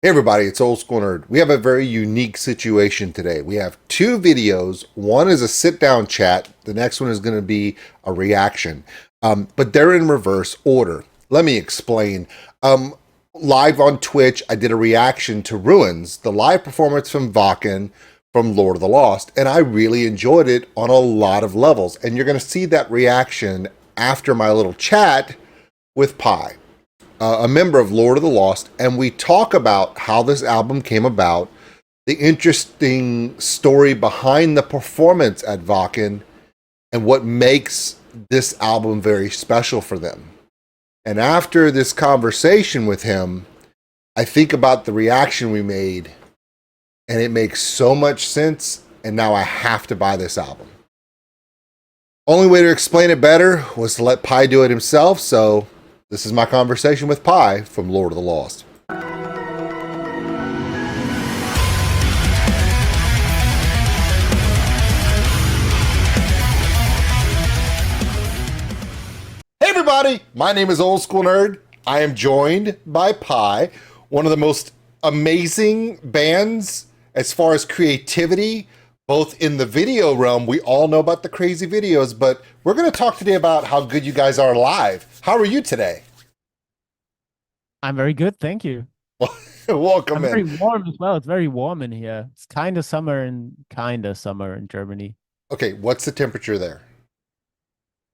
Hey everybody, it's Old School Nerd. We have a very unique situation today. We have two videos. One is a sit-down chat. The next one is going to be a reaction. But they're in reverse order. Let me explain. Live on Twitch, I did a reaction to Ruins, the live performance from Wacken from Lord of the Lost, and I really enjoyed it on a lot of levels. And you're going to see that reaction after my little chat with Pi, a member of Lord of the Lost, and we talk about how this album came about, the interesting story behind the performance at Wacken, and what makes this album very special for them. And after this conversation with him, I think about the reaction we made, and it makes so much sense, and now I have to buy this album. Only way to explain it better was to let Pi do it himself, so this is my conversation with Pi from Lord of the Lost. Hey everybody, my name is Old School Nerd. I am joined by Pi, one of the most amazing bands as far as creativity, both in the video realm. We all know about the crazy videos, but we're going to talk today about how good you guys are live. How are you today? I'm very good, thank you. Welcome I'm in. very warm as well. It's very warm in here. It's kind of summer in Germany. Okay, what's the temperature there?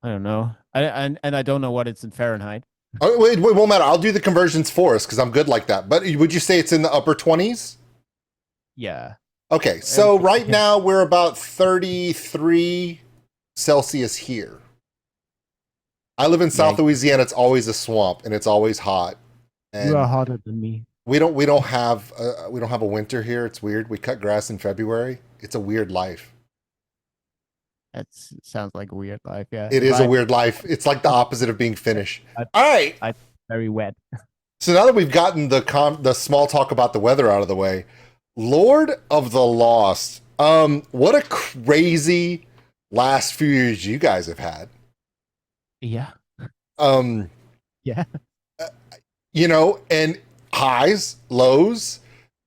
I don't know. And I don't know what it's in Fahrenheit. Oh, it won't matter. I'll do the conversions for us because I'm good like that. But would you say it's in the upper 20s? Yeah. Okay, so right now we're about 33 Celsius here. I live in South Louisiana. It's always a swamp and it's always hot. And you are hotter than me. we don't have a winter here. It's weird. We cut grass in February. It's a weird life. That sounds like a weird life. Yeah. It is a weird life. It's like the opposite of being Finnish. All right. I'm very wet. So now that we've gotten the small talk about the weather out of the way, Lord of the Lost. What a crazy last few years you guys have had. Yeah. Yeah. You know, and highs, lows,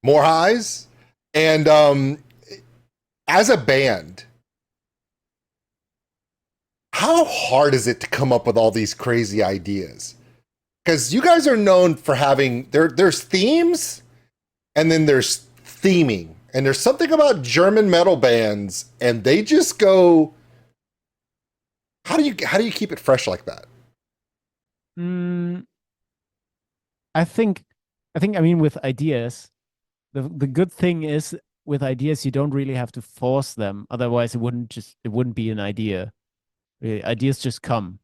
more highs, and as a band, how hard is it to come up with all these crazy ideas? Because you guys are known for having there's themes, and then there's theming, and there's something about German metal bands, and they just go. How do you keep it fresh like that? I think I mean with ideas, the good thing is with ideas you don't really have to force them. Otherwise it wouldn't be an idea. Ideas just come.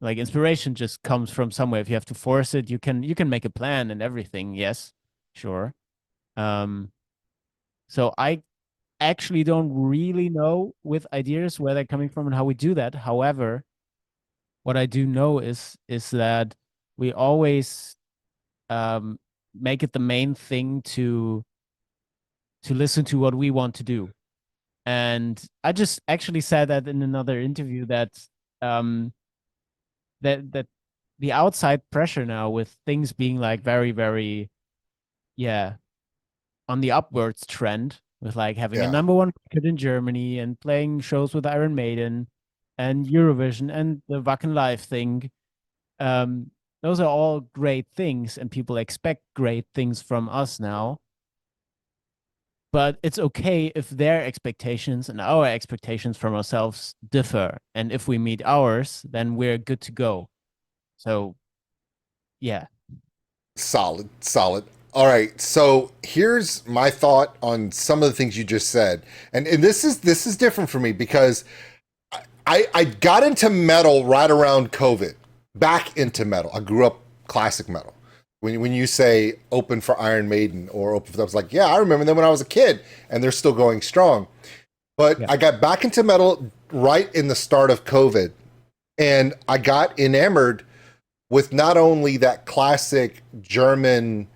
Like inspiration just comes from somewhere. If you have to force it, you can make a plan and everything. Yes, sure. So I actually don't really know with ideas where they're coming from and how we do that. However, what I do know is that we always make it the main thing to listen to what we want to do. And I just actually said that in another interview that that the outside pressure now with things being like very, very, yeah, on the upwards trend with like having a #1 record in Germany and playing shows with Iron Maiden and Eurovision and the Wacken Live thing. Those are all great things and people expect great things from us now. But it's okay if their expectations and our expectations from ourselves differ. And if we meet ours, then we're good to go. So, yeah. Solid. All right, so here's my thought on some of the things you just said, and this is different for me because I got into metal right around COVID. Back into metal. I grew up classic metal. When you say open for Iron Maiden or open for, I was like, yeah, I remember them when I was a kid, and they're still going strong. But I got back into metal right in the start of COVID, and I got enamored with not only that classic German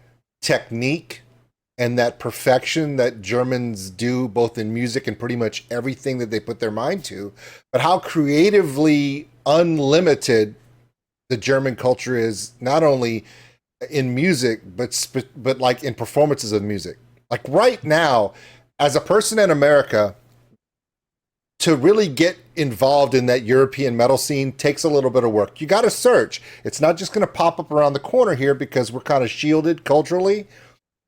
technique and that perfection that Germans do both in music and pretty much everything that they put their mind to, but how creatively unlimited the German culture is, not only in music, but like in performances of music. Like right now, as a person in America, to really get involved in that European metal scene takes a little bit of work. You got to search. It's not just going to pop up around the corner here because we're kind of shielded culturally.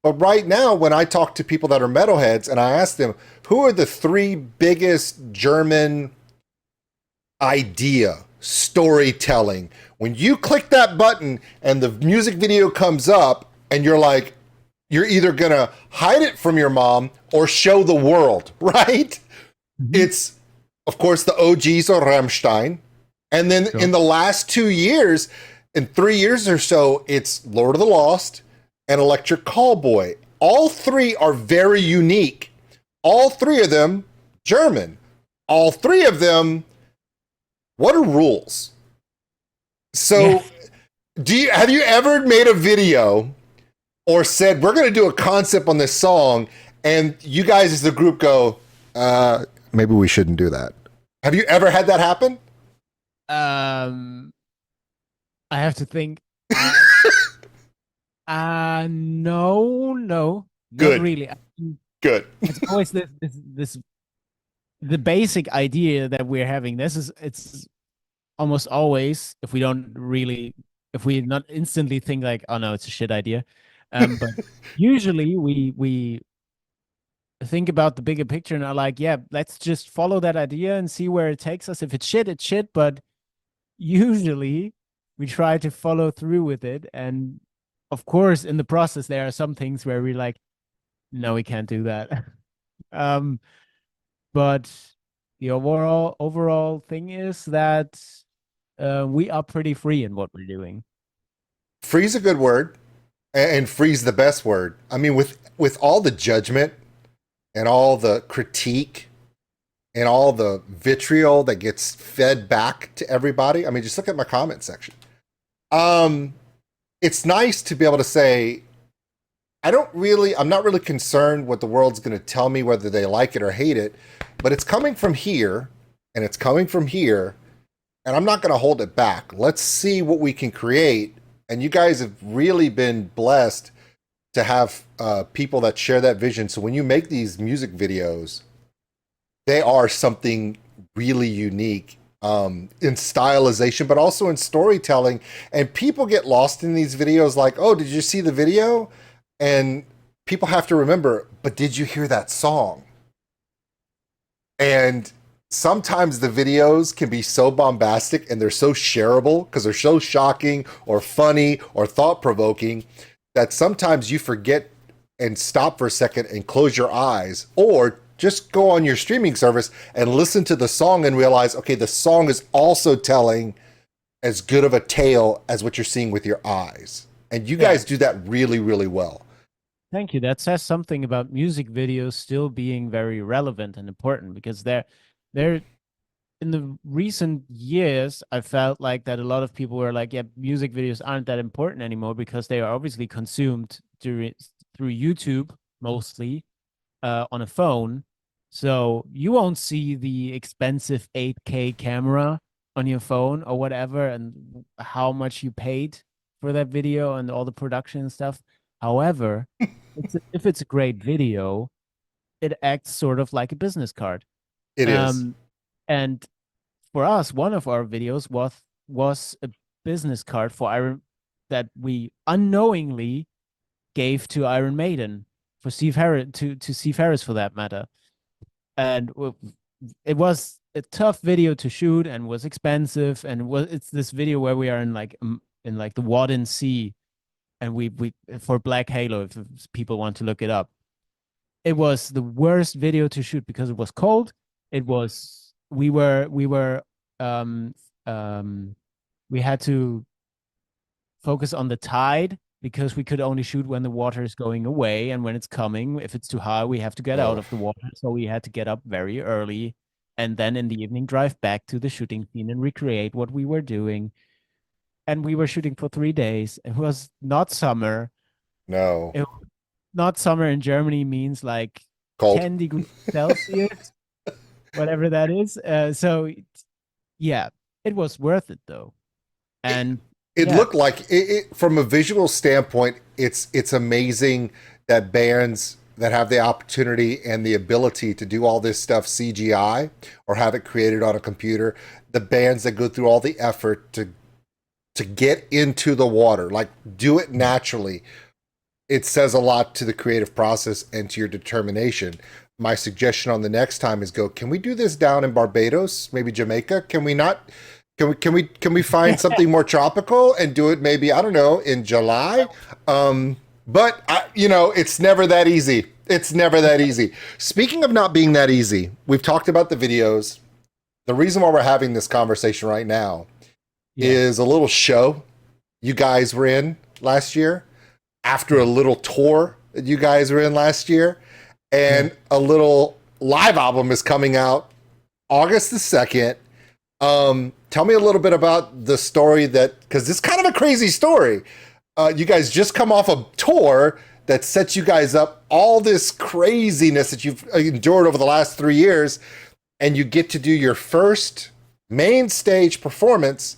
But right now, when I talk to people that are metalheads and I ask them, who are the three biggest German idea storytelling? When you click that button and the music video comes up and you're like, you're either going to hide it from your mom or show the world, right? Mhm. It's, of course, the OGs or Rammstein. And then Sure. in the last 2 years, in 3 years or so, it's Lord of the Lost and Electric Callboy. All three are very unique. All three of them German. All three of them, what are rules? So, have you ever made a video or said we're going to do a concept on this song, and you guys as the group go, maybe we shouldn't do that? Have you ever had that happen? I have to think. No, not Good. really. Good. It's always this the basic idea that we're having. It's almost always, if we not instantly think like, oh no, it's a shit idea. But usually we think about the bigger picture and are like, yeah, let's just follow that idea and see where it takes us. If it's shit, it's shit. But usually we try to follow through with it. And of course, in the process, there are some things where we're like, no, we can't do that. um, but the overall thing is that we are pretty free in what we're doing. Free's a good word, and free's the best word. I mean, with all the judgment and all the critique and all the vitriol that gets fed back to everybody. I mean, just look at my comment section. Um, it's nice to be able to say, I'm not really concerned what the world's going to tell me, whether they like it or hate it, but it's coming from here and it's coming from here, and I'm not going to hold it back. Let's see what we can create. And you guys have really been blessed to have people that share that vision. So when you make these music videos, they are something really unique in stylization, but also in storytelling. And people get lost in these videos like, oh, did you see the video? And people have to remember, but did you hear that song? And sometimes the videos can be so bombastic and they're so shareable because they're so shocking or funny or thought provoking that sometimes you forget and stop for a second and close your eyes, or just go on your streaming service and listen to the song and realize, okay, the song is also telling as good of a tale as what you're seeing with your eyes. And you guys do that really, really well. Thank you. That says something about music videos still being very relevant and important, because they're in the recent years, I felt like that a lot of people were like, yeah, music videos aren't that important anymore because they are obviously consumed through YouTube mostly on a phone. So you won't see the expensive 8K camera on your phone or whatever, and how much you paid for that video and all the production and stuff. However, if it's a great video, it acts sort of like a business card. It is. Um, and for us, one of our videos was a business card for Iron that we unknowingly gave to Iron Maiden, for Steve Harris, to Steve Harris for that matter. And it was a tough video to shoot and was expensive, and it's this video where we are in like the Wadden Sea, and we for Black Halo, if people want to look it up. It was the worst video to shoot because it was cold. It was we were um we had to focus on the tide because we could only shoot when the water is going away, and when it's coming, if it's too high, we have to get out Oh, of the water. So we had to get up very early and then in the evening drive back to the shooting scene and recreate what we were doing. And we were shooting for 3 days. It was not summer. no. It, not summer in Germany means like Cold. 10 degrees Celsius, whatever that is. So yeah, it was worth it though. And It Yeah. looked like from a visual standpoint, it's amazing that bands that have the opportunity and the ability to do all this stuff CGI or have it created on a computer, the bands that go through all the effort to get into the water, like do it naturally, it says a lot to the creative process and to your determination. My suggestion on the next time is go, can we do this down in Barbados, maybe Jamaica? Can we not? Can we find something more tropical and do it maybe, I don't know, in July? But it's never that easy. It's never that easy. Speaking of not being that easy, we've talked about the videos. The reason why we're having this conversation right now Yeah. is a little show you guys were in last year, after a little tour that you guys were in last year, and a little live album is coming out August the 2nd. Tell me a little bit about the story, that because it's kind of a crazy story. You guys just come off a tour that sets you guys up all this craziness that you've endured over the last 3 years, and you get to do your first main stage performance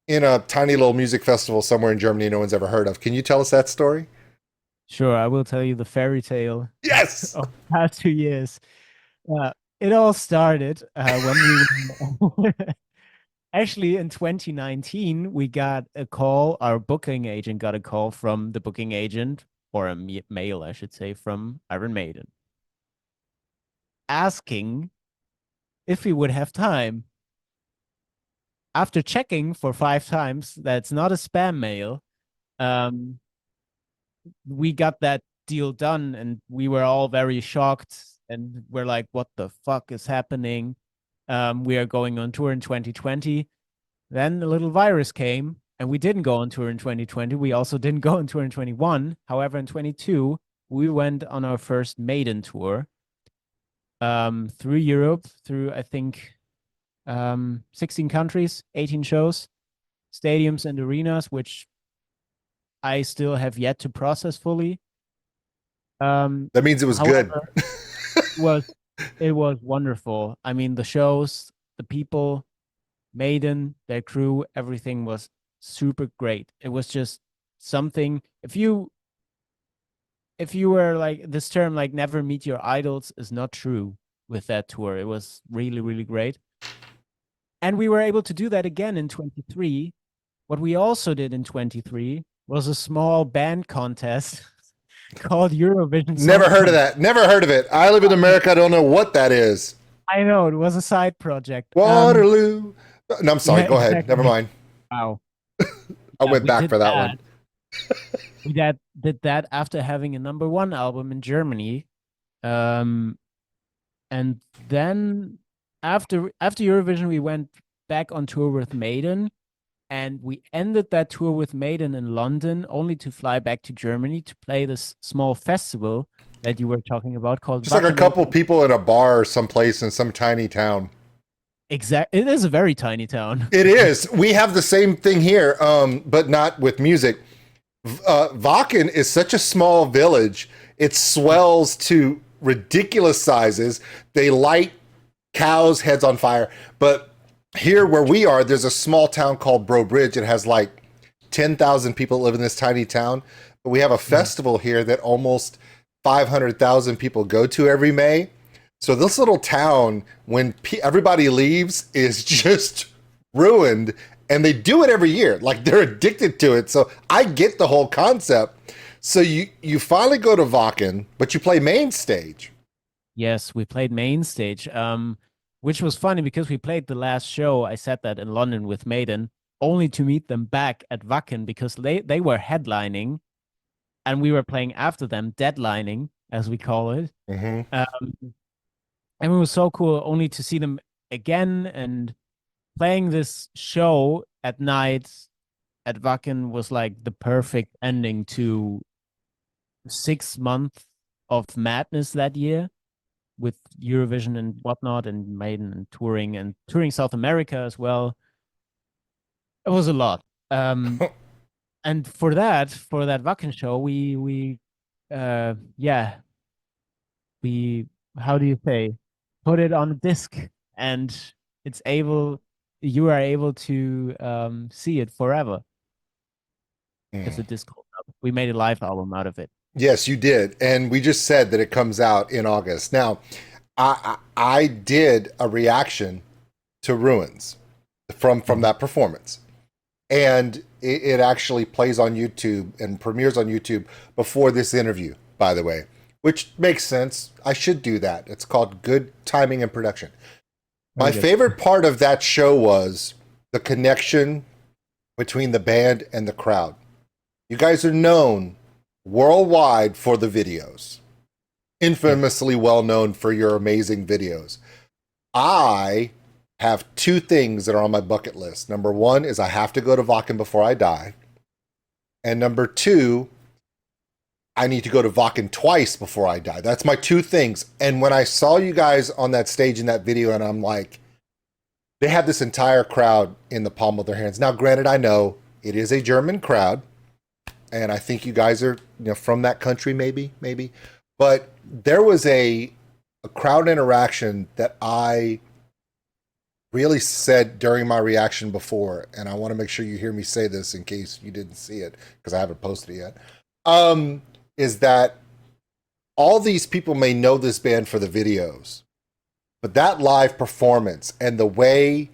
in a tiny little music festival somewhere in Germany no one's ever heard of. Can you tell us that story? Sure, I will tell you the fairy tale Yes. of the past 2 years. It all started when we actually in 2019 we got a call. Our booking agent got a call from the booking agent, or a mail, I should say, from Iron Maiden, asking if we would have time. After checking for 5 times, that's not a spam mail. Um, we got that deal done, and we were all very shocked, and we're like, what the fuck is happening? We are going on tour in 2020. Then a little virus came, and we didn't go on tour in 2020. We also didn't go on tour in 21. However, in 22 we went on our first Maiden tour, through Europe, through, I think, 16 countries, 18 shows, stadiums and arenas, which I still have yet to process fully. That means it was good. However, was it was wonderful. I mean, the shows, the people, Maiden, their crew, everything was super great. It was just something. If you were like, this term, like, never meet your idols, is not true with that tour. It was really, really great. And we were able to do that again in 23. What we also did in 23 was a small band contest called Eurovision Song Never heard of Contest. that. Never heard of it. I live in America. I don't know what that is. I know, it was a side project. Waterloo. No, I'm sorry. Yeah, Go ahead. Never exactly. mind. Wow. I Yeah, went we back did for that that. one. We did that after having a #1 album in Germany. Um, and then after Eurovision, we went back on tour with Maiden, and we ended that tour with Maiden in London, only to fly back to Germany to play this small festival that you were talking about called Just like a Wacken. couple people in a bar someplace in some tiny town. It is a very tiny town. It is. We have the same thing here, but not with music. Wacken is such a small village. It swells to ridiculous sizes. They light cows' heads on fire. But here where we are, there's a small town called Bro Bridge. It has like 10,000 people live in this tiny town. But we have a festival here that almost 500,000 people go to every May. So this little town, when everybody leaves, is just ruined, and they do it every year. Like, they're addicted to it. So I get the whole concept. So you finally go to Wacken, but you play main stage. Yes, we played main stage, which was funny because we played the last show. I said that in London with Maiden, only to meet them back at Wacken because they were headlining, and we were playing after them, deadlining, as we call it. Mm-hmm. And it was so cool only to see them again, and playing this show at night at Wacken was like the perfect ending to 6 months of madness that year, with Eurovision and whatnot, and Maiden, and touring South America as well. It was a lot. And for that Wacken show, yeah, we, how do you say, put it on a disc, and you are able to see it forever. as a disc hold up. We made a live album out of it. Yes, you did. And we just said that it comes out in August. Now, I did a reaction to Ruins from that performance. And it actually plays on YouTube and premieres on YouTube before this interview, by the way, which makes sense. I should do that. It's called Good Timing and Production. My favorite part of that show was the connection between the band and the crowd. You guys are known worldwide for the videos, infamously well known for your amazing videos. I have two things that are on my bucket list. Number one is I have to go to Wacken before I die. And number two, I need to go to Wacken twice before I die. That's my two things. And when I saw you guys on that stage in that video, and I'm like, they had this entire crowd in the palm of their hands. Now, granted, I know it is a German crowd, and I think you guys are, from that country, maybe. But there was a crowd interaction that I really said during my reaction before, and I want to make sure you hear me say this in case you didn't see it, because I haven't posted it yet, is that all these people may know this band for the videos, but that live performance and the way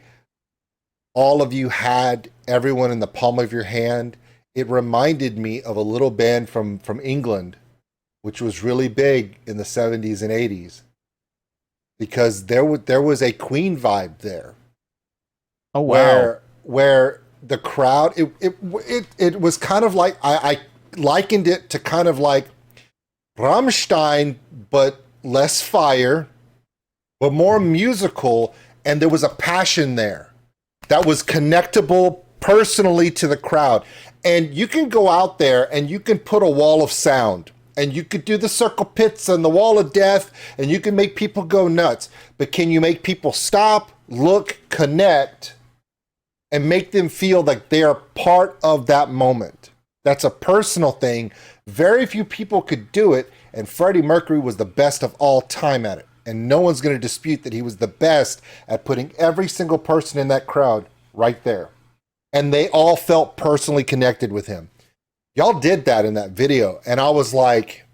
all of you had everyone in the palm of your hand, it reminded me of a little band from England, which was really big in the 70s and 80s. Because there was a Queen vibe there. Oh wow! Where the crowd it was kind of like I likened it to kind of like Rammstein, but less fire, but more musical, and there was a passion there that was connectable personally to the crowd. And you can go out there and you can put a wall of sound. And you could do the circle pits and the wall of death, and you can make people go nuts. But can you make people stop, look, connect, and make them feel like they are part of that moment? That's a personal thing. Very few people could do it, and Freddie Mercury was the best of all time at it. And no one's going to dispute that he was the best at putting every single person in that crowd right there. And they all felt personally connected with him. Y'all did that in that video, and I was like,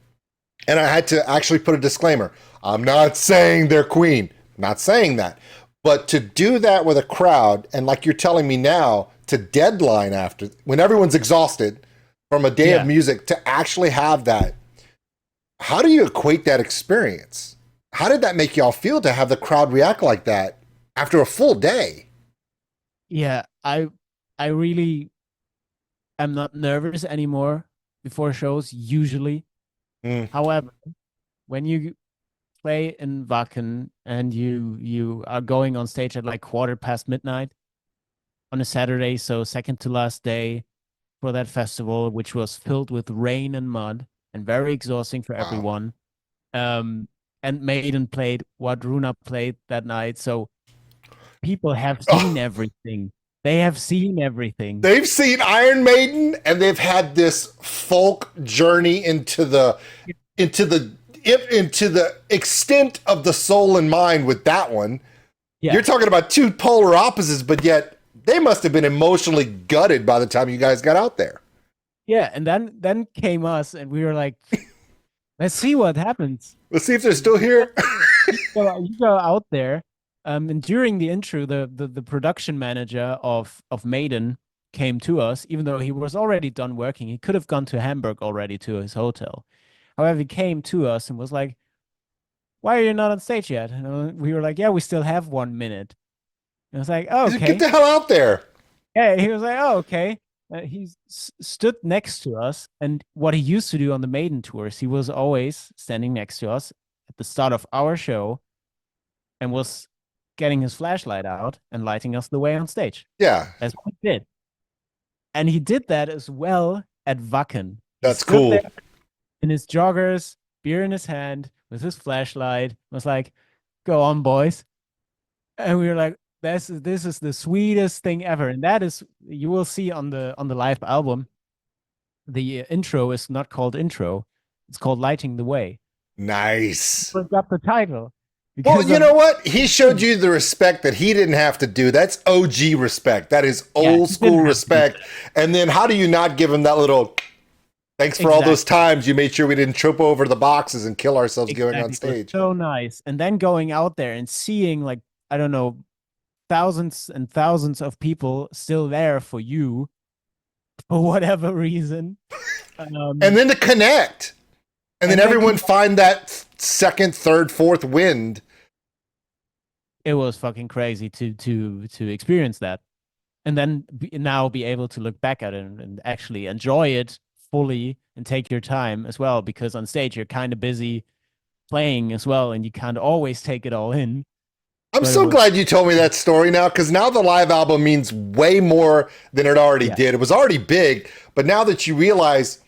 and I had to actually put a disclaimer. I'm not saying they're Queen. I'm not saying that. But to do that with a crowd, and like you're telling me now, to deadline after, when everyone's exhausted from a day of music, to actually have that, how do you equate that experience? How did that make y'all feel to have the crowd react like that after a full day? Yeah, I really am not nervous anymore before shows, usually. However, when you play in Wacken and you are going on stage at like midnight on a Saturday, so second to last day for that festival, which was filled with rain and mud and very exhausting for everyone. And Maiden played what Runa played that night, so people have seen everything. They have seen everything. They've seen Iron Maiden, and they've had this folk journey into the extent of the soul and mind with that one. Yeah. You're talking about two polar opposites, but yet they must have been emotionally gutted by the time you guys got out there. Yeah, and then came us, and we were like, let's see what happens. Let's see if they're still here. You go out there. And during the intro, the production manager of Maiden came to us, even though he was already done working. He could have gone to Hamburg already to his hotel. However, he came to us and was like, "Why are you not on stage yet?" And we were like, "Yeah, we still have 1 minute." And I was like, "Oh, okay. Get the hell out there." Yeah, he was like, "Oh, okay." He stood next to us, and what he used to do on the Maiden tours, he was always standing next to us at the start of our show and was getting his flashlight out and lighting us the way on stage. Yeah. That's what he did. And he did that as well at Wacken. That's cool. In his joggers, beer in his hand, with his flashlight, was like, "Go on, boys." And we were like, this is the sweetest thing ever. And that is, you will see on the live album, the intro is not called intro. It's called Lighting the Way. Nice. Brings up the title. Well, because you of know what? He showed you the respect that he didn't have to do. That's OG respect. That is yeah, old he school didn't have to do respect. And then how do you not give him that little thanks for all those exactly. times you made sure we didn't trip over the boxes and kill ourselves going on Exactly. It was stage? so nice. And then going out there and seeing like, I don't know, thousands and thousands of people still there for you for whatever reason. And then to connect. And then everyone connect. find that second, third, fourth wind. It was fucking crazy to experience that. And then now be able to look back at it and actually enjoy it fully and take your time as well, because on stage you're kind of busy playing as well and you can't always take it all in. I'm But so glad you told me that story now, because now the live album means way more than it already did. It was already big, but now that you realize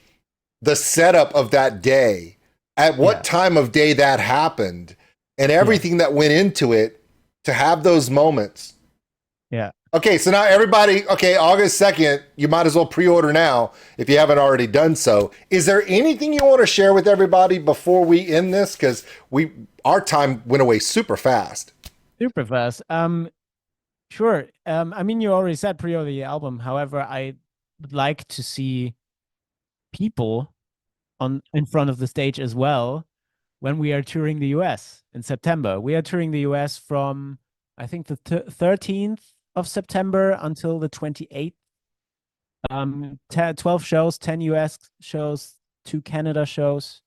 the setup of that day, at what time of day that happened, and everything that went into it to have those moments. Yeah. Okay, so now everybody, okay, August 2nd, you might as well pre-order now if you haven't already done so. Is there anything you want to share with everybody before we end this? Because our time went away super fast. Super fast. Sure. I mean, you already said pre-order the album. However, I would like to see people in front of the stage as well when we are touring the US in September. We are touring the US from, I think, the 13th of September until the 28th. 12 shows, 10 US shows, 2 Canada shows.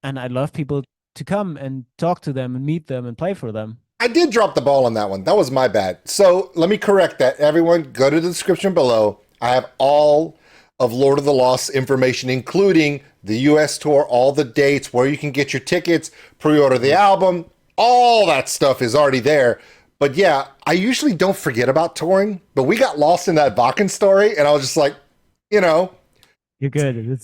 And I'd love people to come and talk to them and meet them and play for them. I did drop the ball on that one. That was my bad. So let me correct that. Everyone, go to the description below. I have all of Lord of the Lost information, including the US tour, all the dates, where you can get your tickets, pre-order the album. All that stuff is already there. But yeah, I usually don't forget about touring, but we got lost in that Wacken story, and I was just like, you know. You're good.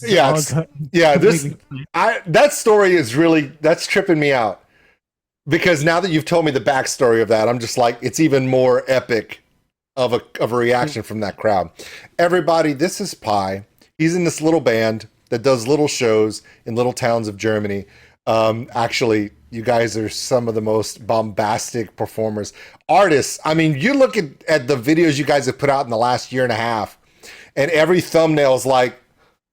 That story is really, that's tripping me out. Because now that you've told me the backstory of that, I'm just like, it's even more epic of a reaction from that crowd. Everybody, this is Pi. He's in this little band that does little shows in little towns of Germany. Actually, you guys are some of the most bombastic performers. Artists, I mean, you look at the videos you guys have put out in the last year and a half, and every thumbnail is like,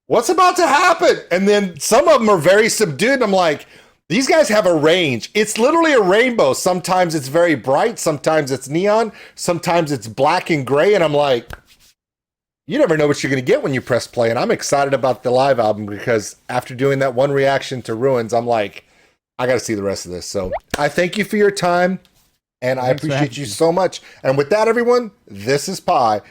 what's about to happen? And then some of them are very subdued, and I'm like, these guys have a range. It's literally a rainbow. Sometimes it's very bright. Sometimes it's neon. Sometimes it's black and gray. And I'm like, you never know what you're going to get when you press play. And I'm excited about the live album because after doing that one reaction to Ruins, I'm like, I got to see the rest of this. So I thank you for your time. And I appreciate you so much. And with that, everyone, this is Pi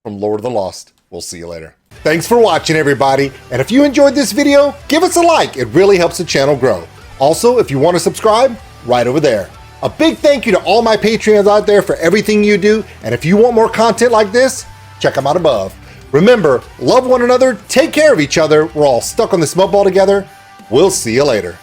from Lord of the Lost. We'll see you later. Thanks for watching, everybody. And if you enjoyed this video, give us a like. It really helps the channel grow. Also, if you want to subscribe, right over there. A big thank you to all my Patreons out there for everything you do. And if you want more content like this, check them out above. Remember, love one another, take care of each other. We're all stuck on this mud ball together. We'll see you later.